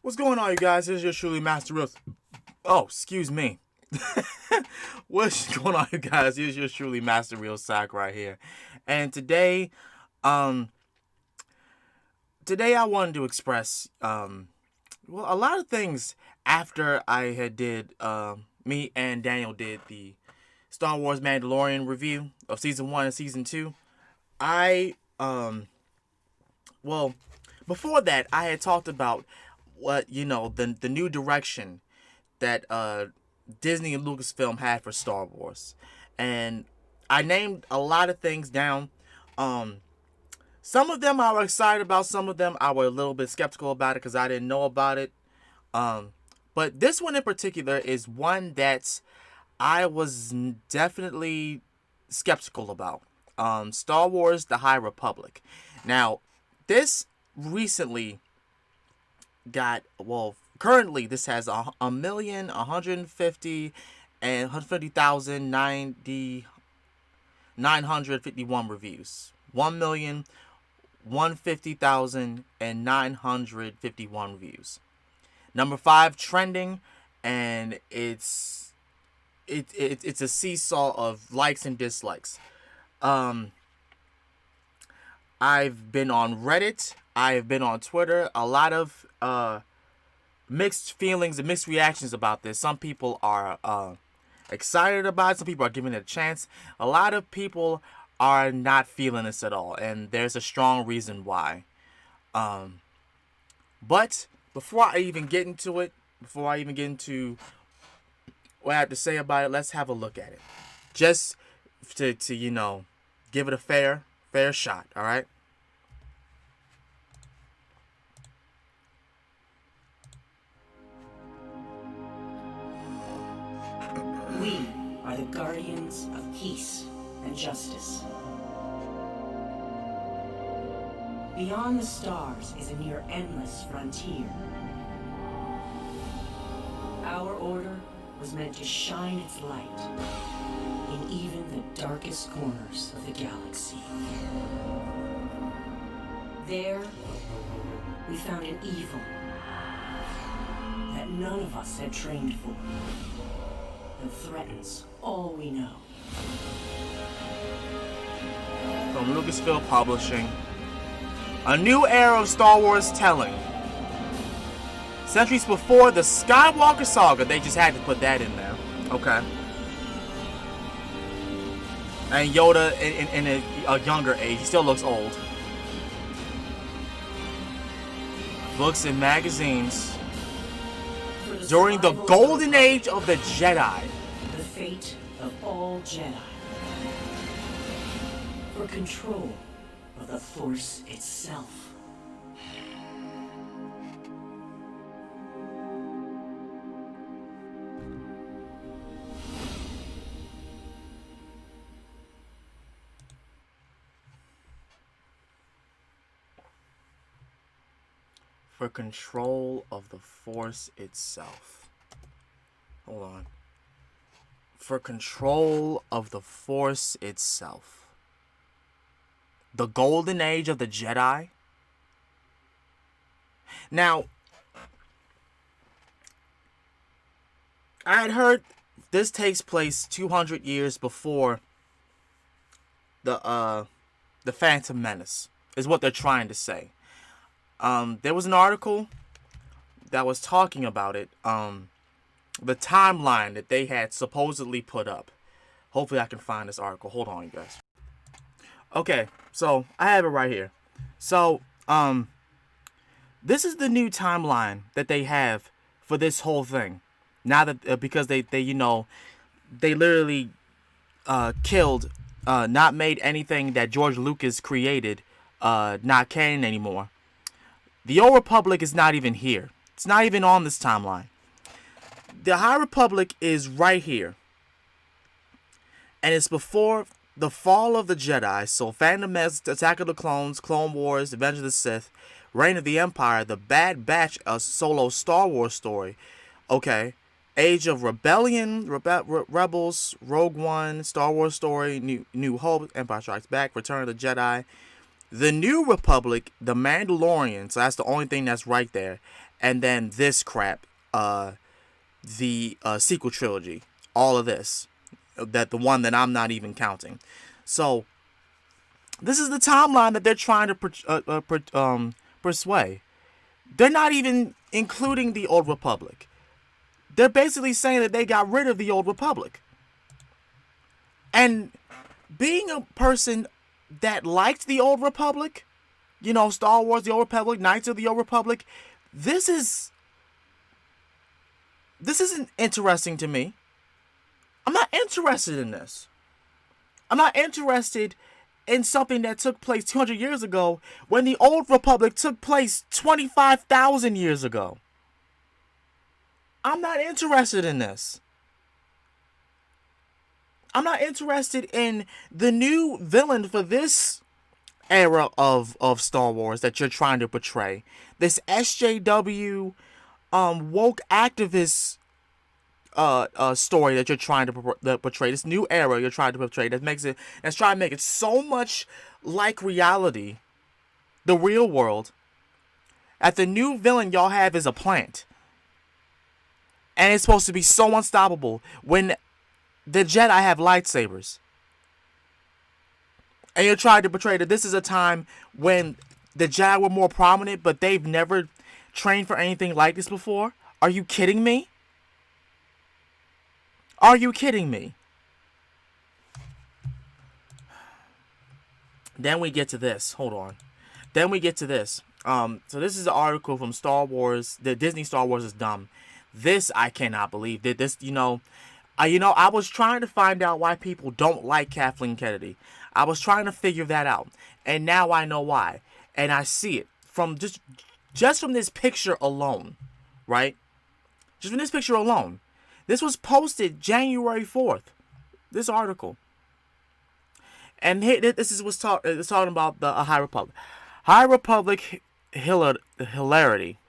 What's going on, you guys? This is your truly Master Real. Oh, excuse me. What's going on, you guys? This is your truly Master Real Sakurai here, and um, today I wanted to express well, a lot of things after I had did me and Daniel did the Star Wars Mandalorian review of season 1 and season 2. I well, before that I had talked about what the new direction that Disney and Lucasfilm had for Star Wars, and I named a lot of things down. Um, some of them I was excited about. Some of them I was a little bit skeptical about it because I didn't know about it. Um, but this one in particular is one that I was definitely skeptical about. Star Wars: The High Republic. Now, this recently got, well, currently this has a million 150 and 150,000 951 reviews. 1,150,951 reviews. Number 5 trending, and it's a seesaw of likes and dislikes. Um, I've been on Reddit. I've been on Twitter. A lot of mixed feelings and mixed reactions about this. Some people are excited about it. Some people are giving it a chance. A lot of people are not feeling this at all, and there's a strong reason why. But before I even get into it, before I even get into what I have to say about it, let's have a look at it. Just to give it a fair shot, all right? We are the guardians of peace and justice. Beyond the stars is a near endless frontier. Our order was meant to shine its light in even the darkest corners of the galaxy. There, we found an evil that none of us had trained for, that threatens all we know. From Lucasfilm Publishing, a new era of Star Wars telling. Centuries before the Skywalker saga, they just had to put that in there. Okay. And Yoda in a younger age, he still looks old. Books and magazines. During the golden age of the Jedi. The fate of all Jedi. For control of the Force itself. For control of the Force itself. Hold on. For control of the Force itself. The golden age of the Jedi. Now, I had heard this takes place 200 years before the Phantom Menace, is what they're trying to say. There was an article that was talking about it. The timeline that they had supposedly put up. Hopefully I can find this article. Hold on, you guys. Okay, so I have it right here. So, this is the new timeline that they have for this whole thing. Now that because they literally killed, not made anything that George Lucas created not canon anymore. The Old Republic is not even here. It's not even on this timeline. The High Republic is right here. And it's before the fall of the Jedi. So Phantom Menace, Attack of the Clones, Clone Wars, Revenge of the Sith, Reign of the Empire, The Bad Batch, a solo Star Wars story. Okay. Age of Rebellion, Rebels, Rogue One, Star Wars story, New Hope, Empire Strikes Back, Return of the Jedi, The New Republic, The Mandalorian, so that's the only thing that's right there. And then this crap, the sequel trilogy, all of this, that the one that I'm not even counting. So this is the timeline that they're trying to persuade. They're not even including the Old Republic. They're basically saying that they got rid of the Old Republic. And being a person that liked the Old Republic, you know, Star Wars, the Old Republic, Knights of the Old Republic, this isn't interesting to me. I'm not interested in this. I'm not interested in something that took place 200 years ago when the Old Republic took place 25,000 years ago. I'm not interested in this. I'm not interested in the new villain for this era of Star Wars that you're trying to portray. This SJW woke activist story that you're trying to portray. This new era you're trying to portray that's trying to make it so much like reality, the real world, that the new villain y'all have is a plant. And it's supposed to be so unstoppable when the Jedi have lightsabers. And you're trying to portray that this is a time when the Jedi were more prominent, but they've never trained for anything like this before? Are you kidding me? Are you kidding me? Then we get to this. Hold on. Then we get to this. So this is an article from Star Wars. The Disney Star Wars is dumb. This I cannot believe. This, I was trying to find out why people don't like Kathleen Kennedy. I was trying to figure that out, and now I know why. And I see it from just from this picture alone, right? Just from this picture alone. This was posted January 4th. This article. And here, this is what's talking about the High Republic. High Republic hilarity.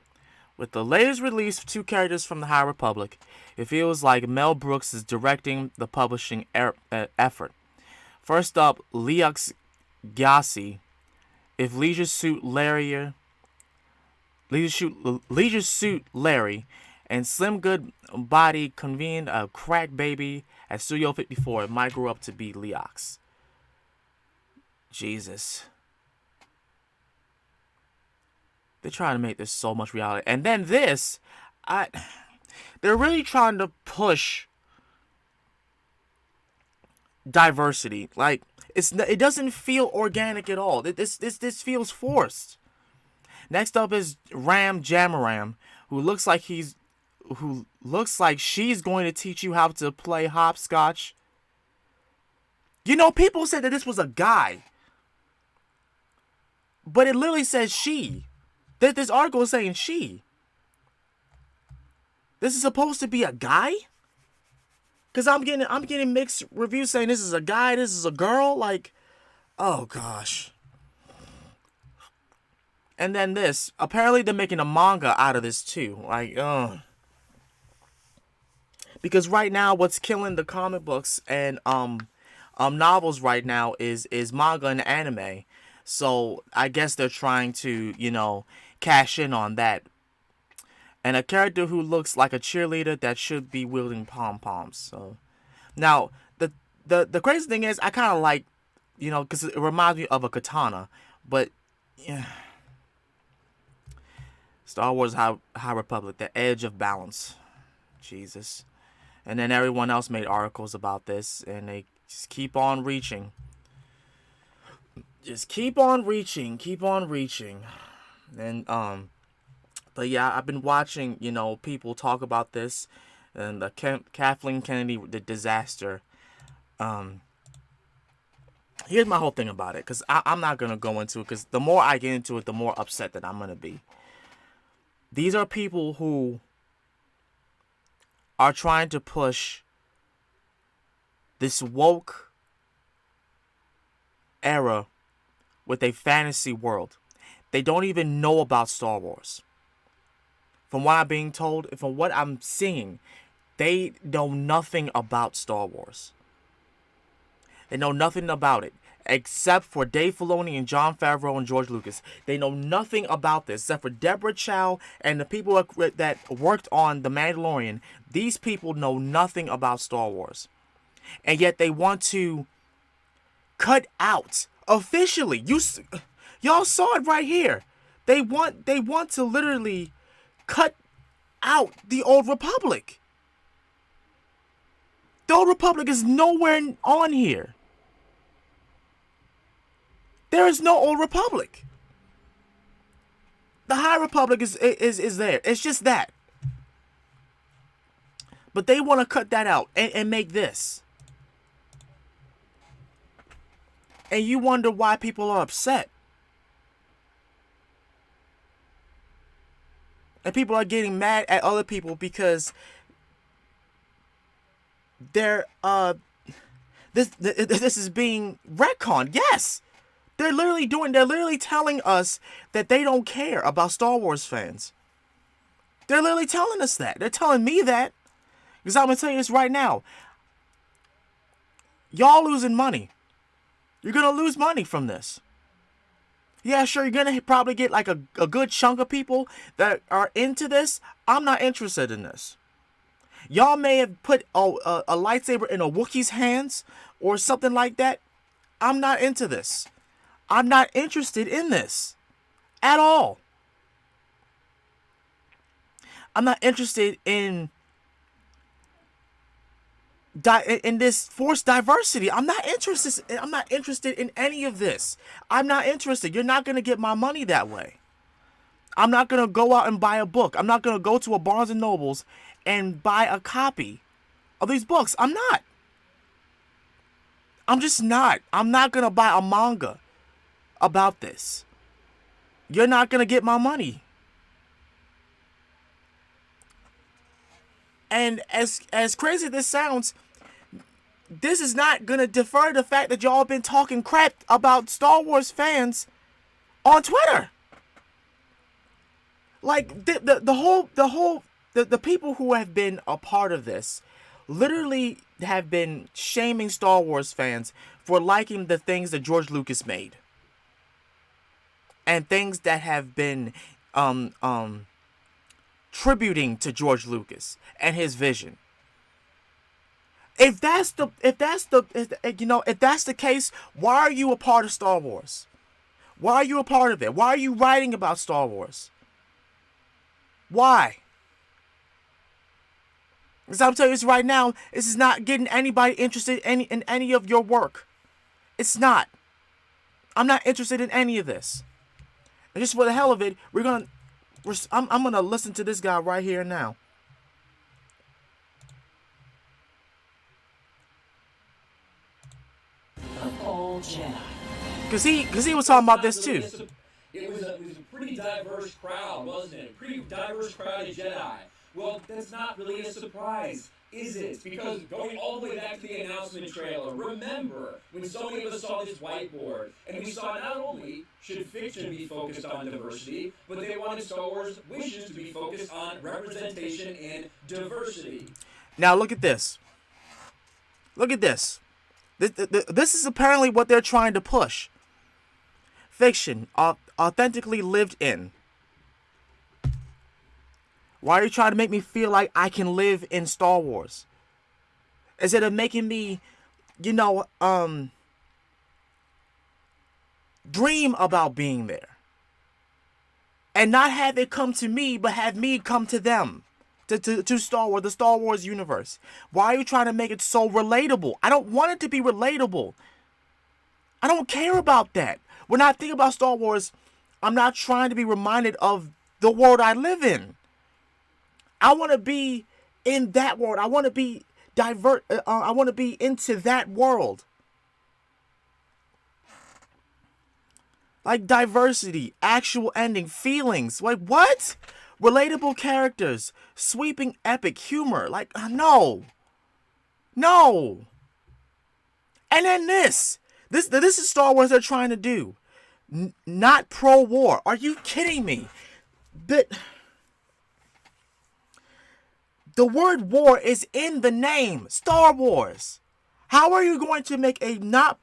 With the latest release of 2 characters from the High Republic, it feels like Mel Brooks is directing the publishing effort. First up, Leox Gyasi. If Leisure Suit Larry and Slim Good Body convened a crack baby at Studio 54, it might grow up to be Leox. Jesus. They're trying to make this so much reality. And then this, they're really trying to push diversity. Like, it doesn't feel organic at all. This feels forced. Next up is Ram Jamaram, who looks like she's going to teach you how to play hopscotch. You know, people said that this was a guy, but it literally says she. This article is saying she. This is supposed to be a guy? Cause I'm getting mixed reviews saying this is a guy, this is a girl. Like, oh gosh. And then this. Apparently they're making a manga out of this too. Like, because right now what's killing the comic books and novels right now is manga and anime. So I guess they're trying to, cash in on that. And a character who looks like a cheerleader that should be wielding pom-poms. So now the crazy thing is I kind of like, because it reminds me of a katana. But yeah, Star Wars High Republic, the edge of balance. Jesus. And then everyone else made articles about this, and they just keep on reaching. Just keep on reaching. And but yeah, I've been watching, people talk about this and the Kathleen Kennedy, the disaster. Here's my whole thing about it, because I'm not going to go into it, because the more I get into it, the more upset that I'm going to be. These are people who are trying to push this woke era with a fantasy world. They don't even know about Star Wars. From what I'm being told, from what I'm seeing, they know nothing about Star Wars. They know nothing about it. except for Dave Filoni and Jon Favreau and George Lucas. They know nothing about this except for Deborah Chow and the people that worked on The Mandalorian. These people know nothing about Star Wars. And yet they want to cut out officially. Y'all saw it right here. They want to literally cut out the Old Republic. The Old Republic is nowhere on here. There is no Old Republic. The High Republic is there. It's just that. But they want to cut that out and make this. And you wonder why people are upset. And people are getting mad at other people because they're this is being retconned. Yes. They're literally telling us that they don't care about Star Wars fans. They're literally telling us that. They're telling me that. Because I'm going to tell you this right now. Y'all losing money. You're going to lose money from this. Yeah, sure, you're going to probably get like a good chunk of people that are into this. I'm not interested in this. Y'all may have put a lightsaber in a Wookiee's hands or something like that. I'm not into this. I'm not interested in this at all. I'm not interested in this forced diversity. I'm not interested in any of this. I'm not interested. You're not going to get my money that way. I'm not going to go out and buy a book. I'm not going to go to a Barnes and Nobles and buy a copy of these books. I'm not. I'm just not. I'm not going to buy a manga about this. You're not going to get my money. And as crazy as this sounds, this is not going to defer the fact that y'all been talking crap about Star Wars fans on Twitter. Like the people who have been a part of this literally have been shaming Star Wars fans for liking the things that George Lucas made. And things that have been tributing to George Lucas and his vision. If that's the case, why are you a part of Star Wars? Why are you a part of it? Why are you writing about Star Wars? Why? Because I'm telling you this right now, this is not getting anybody interested in any of your work. It's not. I'm not interested in any of this. And just for the hell of it, I'm gonna listen to this guy right here now. Of all Jedi. Cause he was talking about this too. It was a pretty diverse crowd, wasn't it? A pretty diverse crowd of Jedi. Well, that's not really a surprise, is it? Because going all the way back to the announcement trailer, remember when so many of us saw this whiteboard, and we saw not only should fiction be focused on diversity, but they wanted Star Wars wishes to be focused on representation and diversity. Now look at this. Look at this. This is apparently what they're trying to push. Fiction, authentically lived in. Why are you trying to make me feel like I can live in Star Wars? Instead of making me, dream about being there. And not have it come to me, but have me come to them. To Star Wars, the Star Wars universe. Why are you trying to make it so relatable? I don't want it to be relatable. I don't care about that. When I think about Star Wars, I'm not trying to be reminded of the world I live in. I want to be in that world. I want to be I want to be into that world. Like diversity, actual ending, feelings. Like what? Relatable characters, sweeping epic humor. Like no. And then this is Star Wars they're trying to do. Not pro-war. Are you kidding me? But the word war is in the name. Star Wars. How are you going to make a not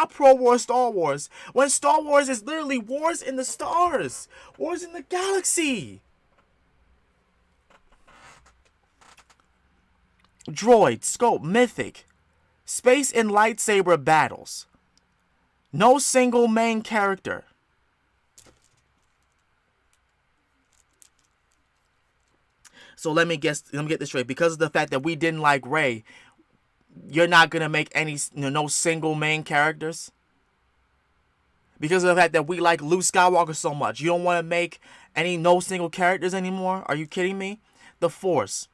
pro war Star Wars when Star Wars is literally wars in the stars, wars in the galaxy? Droid, scope, mythic, space and lightsaber battles. No single main character. So let me get this straight. Because of the fact that we didn't like Rey, you're not gonna make any no single main characters. Because of the fact that we like Luke Skywalker so much, you don't want to make any no single characters anymore. Are you kidding me? The Force,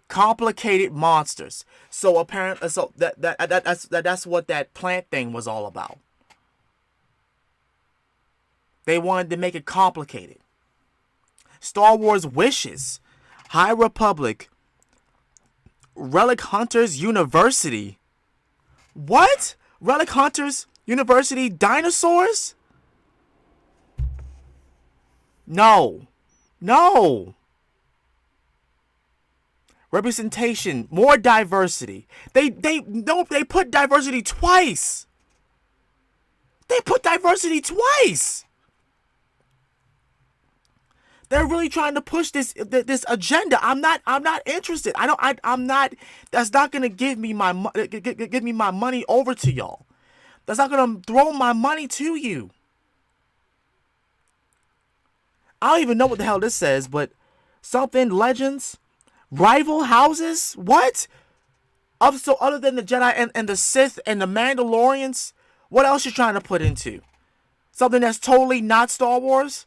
complicated monsters. So apparently, so that's what that plant thing was all about. They wanted to make it complicated. Star Wars wishes, High Republic, Relic Hunters University. What? Relic Hunters University dinosaurs? No. No. Representation, more diversity. They put diversity twice. They put diversity twice. They're really trying to push this agenda. I'm not interested. I'm not. That's not gonna give me my money over to y'all. That's not gonna throw my money to you. I don't even know what the hell this says, but something legends, rival houses. What? So other than the Jedi and the Sith and the Mandalorians, what else you trying to put into? Something that's totally not Star Wars?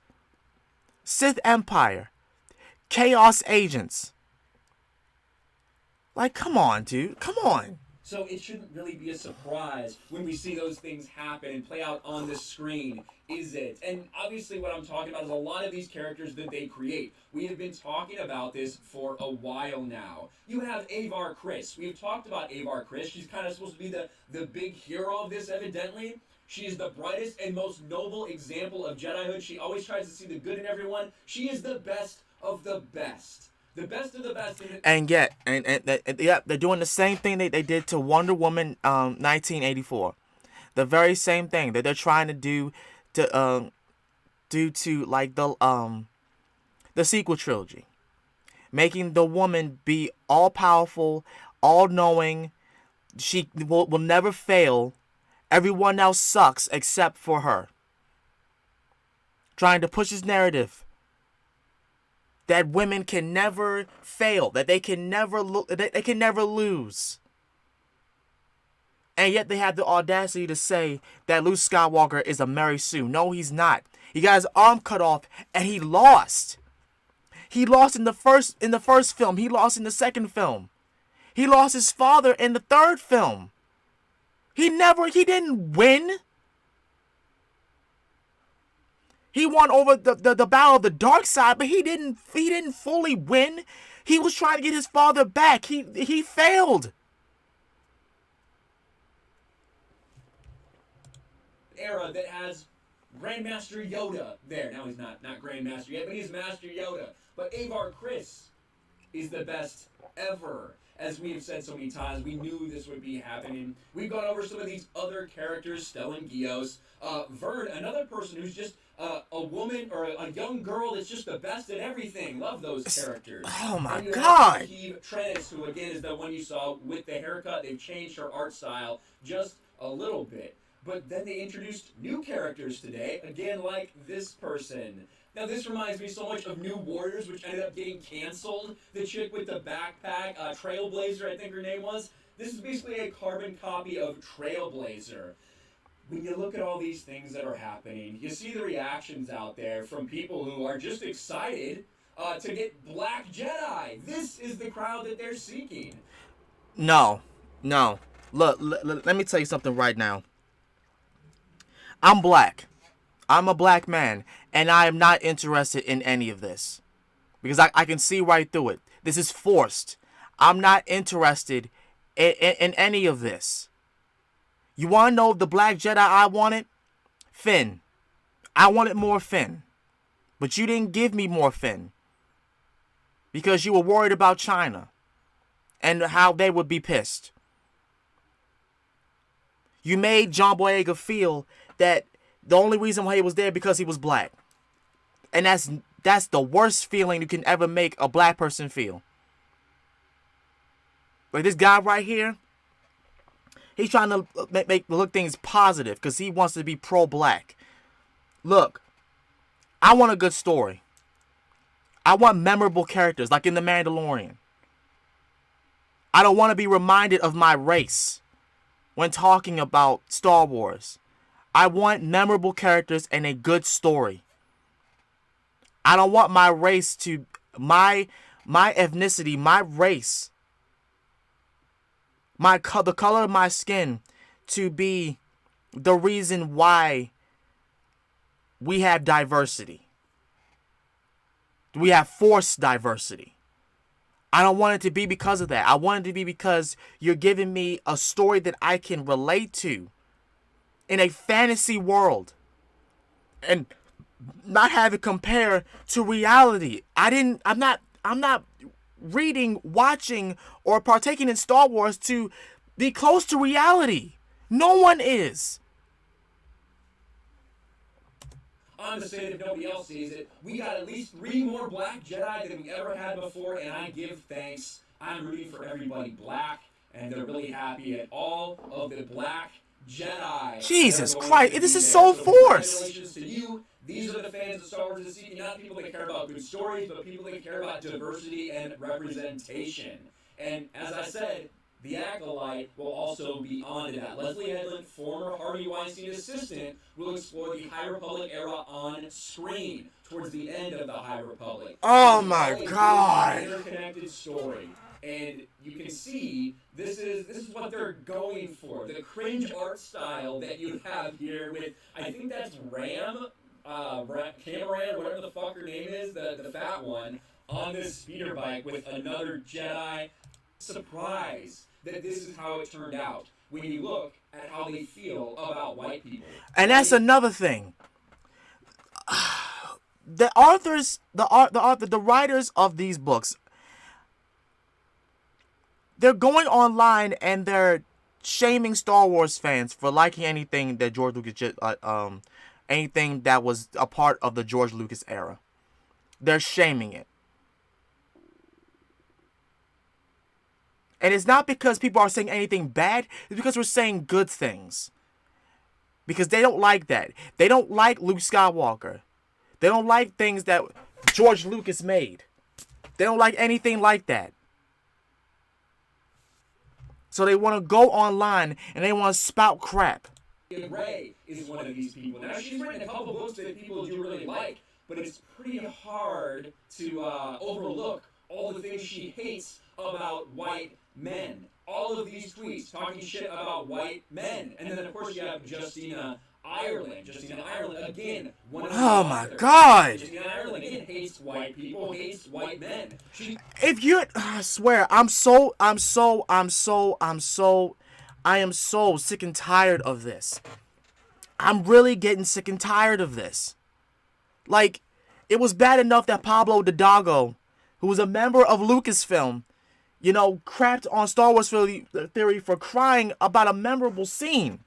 Sith Empire, Chaos Agents. Like, come on, dude. Come on. So it shouldn't really be a surprise when we see those things happen and play out on the screen, is it? And obviously what I'm talking about is a lot of these characters that they create. We have been talking about this for a while now. You have Avar Kriss. We've talked about Avar Kriss. She's kind of supposed to be the big hero of this, evidently. She is the brightest and most noble example of Jedihood. She always tries to see the good in everyone. She is the best of the best. The best of the best. And yet, they're doing the same thing they did to Wonder Woman 1984. The very same thing that they're trying to do to like the sequel trilogy. Making the woman be all powerful, all knowing. She will never fail. Everyone else sucks except for her. Trying to push this narrative that women can never fail, that they can never lose. And yet they have the audacity to say that Luke Skywalker is a Mary Sue. No, he's not. He got his arm cut off and he lost. He lost in the first film. He lost in the second film. He lost his father in the third film. He didn't win. He won over the battle of the dark side, but he didn't fully win. He was trying to get his father back. He failed. Era that has Grandmaster Yoda there. Now he's not Grandmaster yet, but he's Master Yoda. But Avar Kriss is the best ever. As we have said so many times, we knew this would be happening. We've gone over some of these other characters, Stellan Gios. Vern, another person who's just a woman or a young girl that's just the best at everything. Love those characters. Oh my and you God! Have Keeve Trennis, who again is the one you saw with the haircut. They've changed her art style just a little bit. But then they introduced new characters today, again like this person. Now this reminds me so much of New Warriors, which ended up getting canceled. The chick with the backpack, Trailblazer, I think her name was. This is basically a carbon copy of Trailblazer. When you look at all these things that are happening, you see the reactions out there from people who are just excited to get Black Jedi. This is the crowd that they're seeking. No. Look, let me tell you something right now. I'm black. I'm a black man, and I am not interested in any of this. Because I can see right through it. This is forced. I'm not interested in any of this. You want to know the Black Jedi I wanted? Finn. I wanted more Finn. But you didn't give me more Finn. Because you were worried about China. And how they would be pissed. You made John Boyega feel that the only reason why he was there because he was black. And that's the worst feeling you can ever make a black person feel. Like this guy right here, he's trying to make look things positive because he wants to be pro-black. Look, I want a good story. I want memorable characters like in The Mandalorian. I don't want to be reminded of my race when talking about Star Wars. I want memorable characters and a good story. I don't want my race to my ethnicity, my race, the color of my skin to be the reason why we have diversity. We have forced diversity. I don't want it to be because of that. I want it to be because you're giving me a story that I can relate to in a fantasy world and not have it compare to reality. I'm not reading, watching, or partaking in Star Wars to be close to reality. No one is. I'm just saying, if nobody else sees it, we got at least 3 more black Jedi than we ever had before, and I give thanks. I'm rooting for everybody black, and they're really happy at all of the black Jedi. Jesus Christ, this is so forced. Congratulations to you. These are the fans of Star Wars this evening, not people that care about good stories, but people that care about diversity and representation. And as I said, the Acolyte will also be on to that. Leslie Headland, former Harvey Weinstein assistant, will explore the High Republic era on screen towards the end of the High Republic. Oh my God! Interconnected story, and you can see this is what they're going for. The cringe art style that you have here with, I think that's Camaran, whatever the fuck her name is, the fat one, on this speeder bike with another Jedi. Surprise that this is how it turned out when you look at how they feel about white people. And that's another thing. The writers of these books, they're going online and they're shaming Star Wars fans for liking anything that George Lucas, anything that was a part of the George Lucas era. They're shaming it. And it's not because people are saying anything bad. It's because we're saying good things. Because they don't like that. They don't like Luke Skywalker. They don't like things that George Lucas made. They don't like anything like that. So they want to go online and they want to spout crap. Ray is one of these people. Now, she's written a couple books that people do really like, but it's pretty hard to overlook all the things she hates about white men. All of these tweets talking shit about white men. And then, of course, you have Justina Ireland. Justina Ireland, again, one of the Oh my authors. God! Justina Ireland, again, hates white people, hates white men. If you, I swear, I am so sick and tired of this. I'm really getting sick and tired of this. Like, it was bad enough that Pablo Hidalgo, who was a member of Lucasfilm, crapped on Star Wars theory for crying about a memorable scene.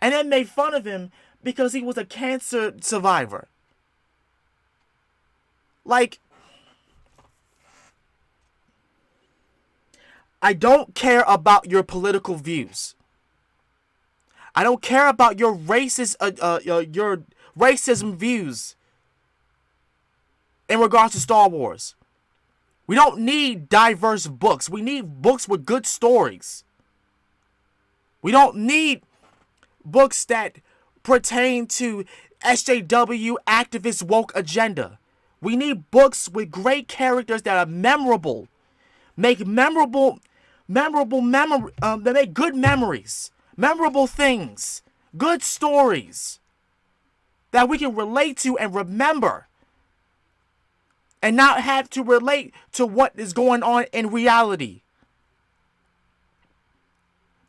And then made fun of him because he was a cancer survivor. Like, I don't care about your political views. I don't care about your your racism views in regards to Star Wars. We don't need diverse books. We need books with good stories. We don't need books that pertain to SJW activist woke agenda. We need books with great characters that are memorable. Make that make good memories, memorable things, good stories that we can relate to and remember, and not have to relate to what is going on in reality.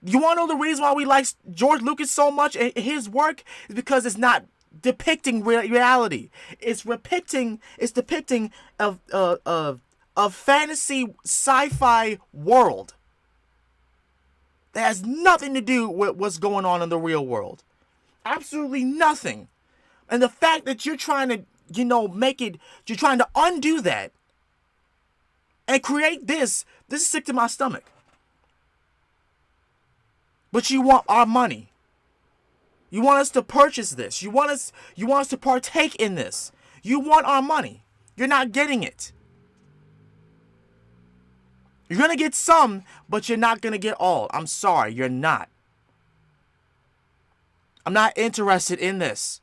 You want to know the reason why we like George Lucas so much and his work? Is because it's not depicting reality. It's depicting a fantasy sci-fi world that has nothing to do with what's going on in the real world. Absolutely nothing. And the fact that you're trying to, you're trying to undo that and create this is sick to my stomach. But you want our money. You want us to purchase this. You want us to partake in this. You want our money. You're not getting it. You're going to get some, but you're not going to get all. I'm sorry, you're not. I'm not interested in this.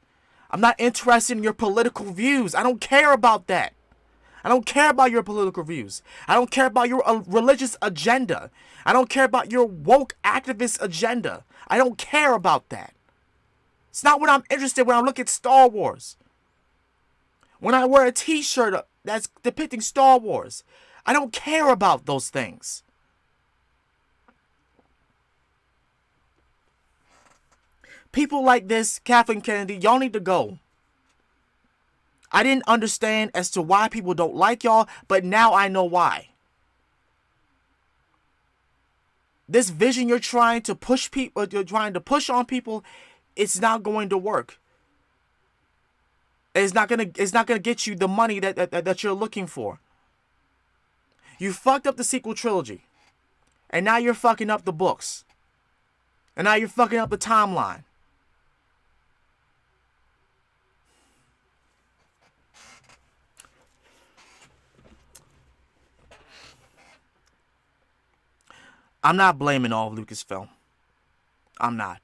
I'm not interested in your political views. I don't care about that. I don't care about your political views. I don't care about your religious agenda. I don't care about your woke activist agenda. I don't care about that. It's not what I'm interested in when I look at Star Wars. When I wear a t-shirt that's depicting Star Wars, I don't care about those things. People like this, Kathleen Kennedy, y'all need to go. I didn't understand as to why people don't like y'all, but now I know why. This vision you're trying to push on people, it's not going to work. It's not gonna get you the money that you're looking for. You fucked up the sequel trilogy, and now you're fucking up the books, and now you're fucking up the timeline. I'm not blaming all of Lucasfilm. I'm not.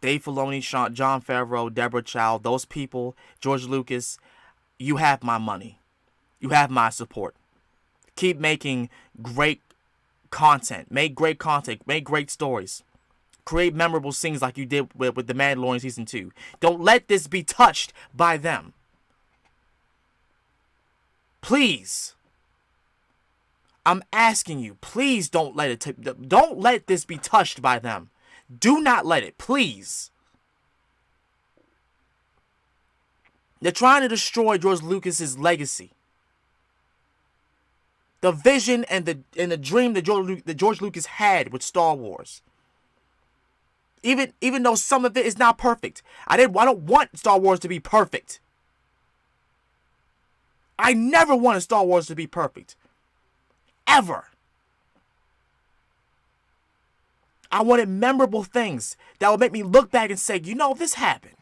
Dave Filoni, Jon Favreau, Deborah Chow, those people, George Lucas, you have my money. You have my support. Keep making great content. Make great content. Make great stories. Create memorable scenes like you did with The Mandalorian Season 2. Don't let this be touched by them. Please. I'm asking you, please don't let this be touched by them. Do not let it, please. They're trying to destroy George Lucas's legacy. The vision and the dream that George Lucas had with Star Wars. Even though some of it is not perfect. I don't want Star Wars to be perfect. I never wanted Star Wars to be perfect. Ever. I wanted memorable things that would make me look back and say, this happened.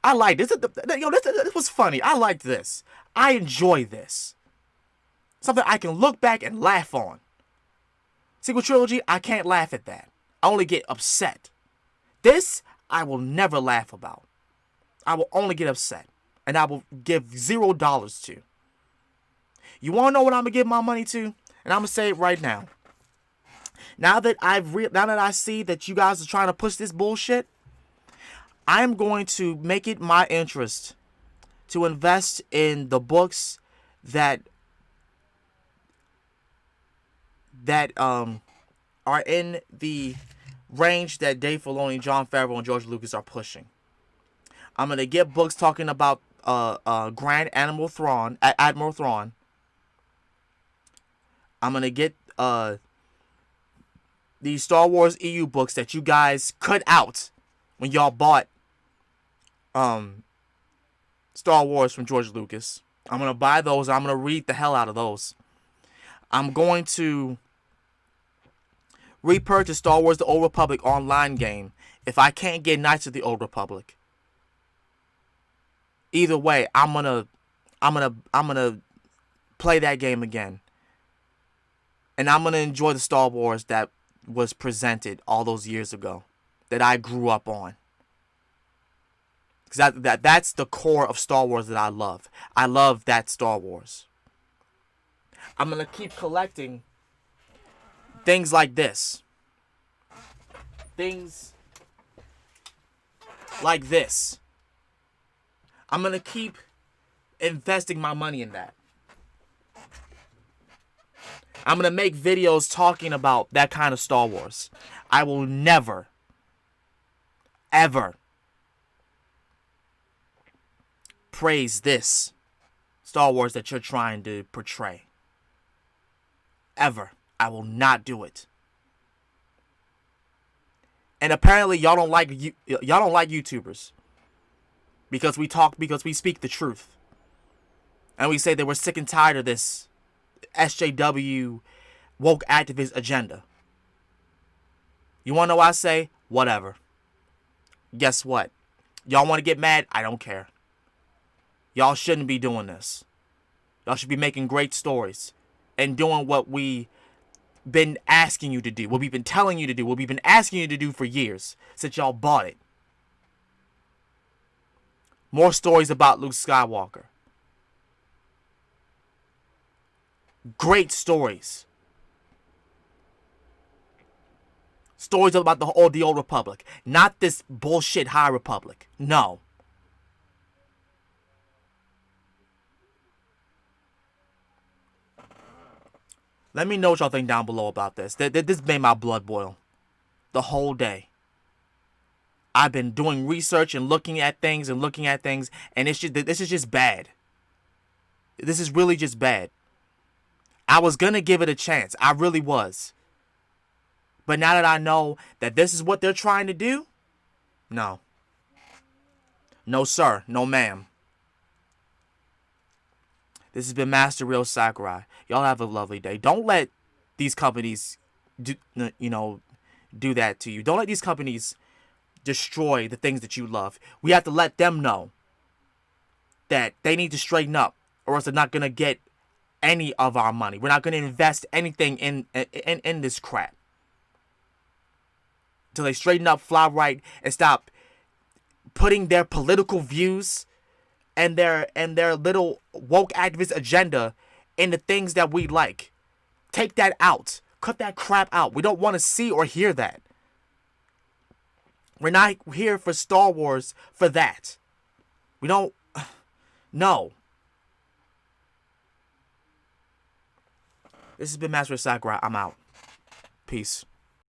I liked this. This was funny. I liked this. I enjoy this. Something I can look back and laugh on. Sequel trilogy, I can't laugh at that. I only get upset. This, I will never laugh about. I will only get upset. And I will give $0 to. You want to know what I'm going to give my money to? And I'm going to say it right now. Now that I see that you guys are trying to push this bullshit, I'm going to make it my interest to invest in the books that are in the range that Dave Filoni, Jon Favreau, and George Lucas are pushing. I'm going to get books talking about Grand Admiral Thrawn. I'm going to get these Star Wars EU books that you guys cut out when y'all bought Star Wars from George Lucas. I'm going to buy those. I'm going to read the hell out of those. I'm going to repurchase Star Wars The Old Republic online game if I can't get Knights of the Old Republic. Either way, I'm gonna play that game again. And I'm gonna enjoy the Star Wars that was presented all those years ago, that I grew up on. Because that's the core of Star Wars that I love. I love that Star Wars. I'm gonna keep collecting things like this. Things like this. I'm going to keep investing my money in that. I'm going to make videos talking about that kind of Star Wars. I will never, ever praise this Star Wars that you're trying to portray. Ever. I will not do it. And apparently y'all don't like YouTubers because we speak the truth. And we say that we're sick and tired of this SJW woke activist agenda. You want to know what I say? Whatever. Guess what? Y'all want to get mad? I don't care. Y'all shouldn't be doing this. Y'all should be making great stories and doing what we been asking you to do, what we've been telling you to do, what we've been asking you to do for years since y'all bought it. More stories about Luke Skywalker. Great stories. Stories about the old Republic. Not this bullshit High Republic. No. Let me know what y'all think down below about this. This made my blood boil. The whole day. I've been doing research and looking at things, and this is just bad. This is really just bad. I was gonna give it a chance. I really was. But now that I know that this is what they're trying to do, no. No, sir. No, ma'am. This has been Master Real Sakurai. Y'all have a lovely day. Don't let these companies do that to you. Don't let these companies destroy the things that you love. We have to let them know that they need to straighten up, or else they're not going to get any of our money. We're not going to invest anything in this crap. Until they straighten up, fly right, and stop putting their political views and their little woke activist agenda into things that we like. Take that out. Cut that crap out. We don't want to see or hear that. We're not here for Star Wars for that. We don't... No. This has been Master Sakurai. I'm out. Peace.